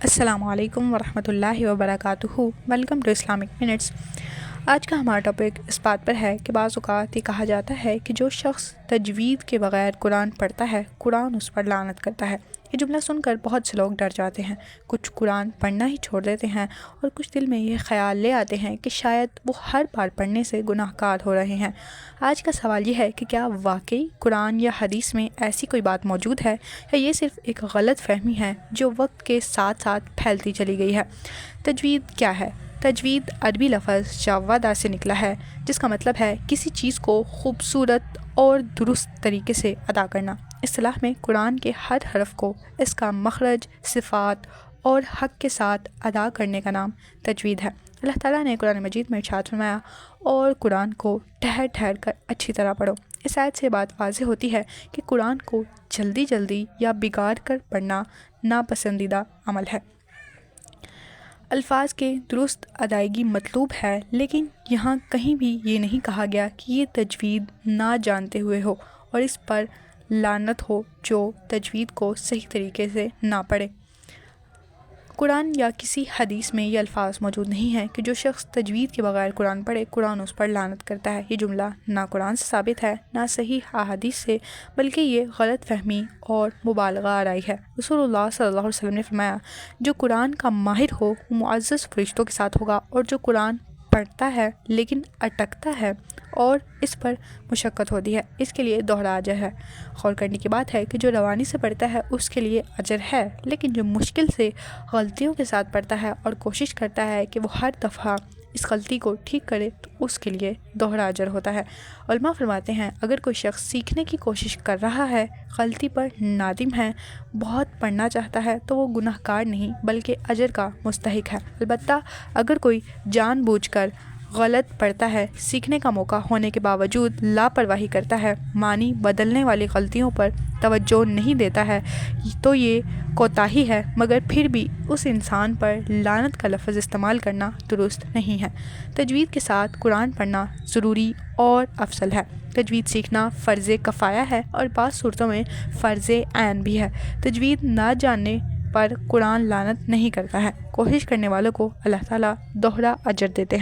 السلام علیکم ورحمۃ اللہ وبرکاتہ۔ Welcome to Islamic minutes. آج کا ہمارا ٹاپک اس بات پر ہے کہ بعض اوقات یہ کہا جاتا ہے کہ جو شخص تجوید کے بغیر قرآن پڑھتا ہے قرآن اس پر لعنت کرتا ہے۔ یہ جملہ سن کر بہت سے لوگ ڈر جاتے ہیں، کچھ قرآن پڑھنا ہی چھوڑ دیتے ہیں اور کچھ دل میں یہ خیال لے آتے ہیں کہ شاید وہ ہر بار پڑھنے سے گناہ گار ہو رہے ہیں۔ آج کا سوال یہ ہے کہ کیا واقعی قرآن یا حدیث میں ایسی کوئی بات موجود ہے یا یہ صرف ایک غلط فہمی ہے جو وقت کے ساتھ ساتھ پھیلتی چلی گئی ہے؟ تجوید کیا ہے؟ تجوید عربی لفظ جاودہ سے نکلا ہے، جس کا مطلب ہے کسی چیز کو خوبصورت اور درست طریقے سے ادا کرنا۔ اصطلاح میں قرآن کے ہر حرف کو اس کا مخرج، صفات اور حق کے ساتھ ادا کرنے کا نام تجوید ہے۔ اللہ تعالیٰ نے قرآن مجید میں ارشاد فرمایا، اور قرآن کو ٹھہر ٹھہر کر اچھی طرح پڑھو۔ اس آیت سے بات واضح ہوتی ہے کہ قرآن کو جلدی جلدی یا بگاڑ کر پڑھنا ناپسندیدہ عمل ہے۔ الفاظ کے درست ادائیگی مطلوب ہے، لیکن یہاں کہیں بھی یہ نہیں کہا گیا کہ یہ تجوید نہ جانتے ہوئے ہو اور اس پر لعنت ہو جو تجوید کو صحیح طریقے سے نہ پڑھے۔ قرآن یا کسی حدیث میں یہ الفاظ موجود نہیں ہیں کہ جو شخص تجوید کے بغیر قرآن پڑھے قرآن اس پر لعنت کرتا ہے۔ یہ جملہ نہ قرآن سے ثابت ہے نہ صحیح احادیث سے، بلکہ یہ غلط فہمی اور مبالغہ آرائی ہے۔ رسول اللہ صلی اللہ علیہ وسلم نے فرمایا، جو قرآن کا ماہر ہو وہ معزز فرشتوں کے ساتھ ہوگا، اور جو قرآن پڑھتا ہے لیکن اٹکتا ہے اور اس پر مشقت ہوتی ہے، اس کے لیے دوہرا اجر ہے۔ غور کرنے کی بات ہے کہ جو روانی سے پڑھتا ہے اس کے لیے اجر ہے، لیکن جو مشکل سے غلطیوں کے ساتھ پڑھتا ہے اور کوشش کرتا ہے کہ وہ ہر دفعہ اس غلطی کو ٹھیک کرے تو اس کے لیے دوہرا اجر ہوتا ہے۔ علماء فرماتے ہیں، اگر کوئی شخص سیکھنے کی کوشش کر رہا ہے، غلطی پر نادم ہے، بہت پڑھنا چاہتا ہے، تو وہ گناہ گار نہیں بلکہ اجر کا مستحق ہے۔ البتہ اگر کوئی جان بوجھ کر غلط پڑھتا ہے، سیکھنے کا موقع ہونے کے باوجود لاپرواہی کرتا ہے، معنی بدلنے والی غلطیوں پر توجہ نہیں دیتا ہے، تو یہ کوتاہی ہے، مگر پھر بھی اس انسان پر لعنت کا لفظ استعمال کرنا درست نہیں ہے۔ تجوید کے ساتھ قرآن پڑھنا ضروری اور افضل ہے۔ تجوید سیکھنا فرض کفایہ ہے اور بعض صورتوں میں فرض عین بھی ہے۔ تجوید نہ جاننے پر قرآن لعنت نہیں کرتا ہے۔ کوشش کرنے والوں کو اللہ تعالیٰ دوہرا اجر دیتے ہیں۔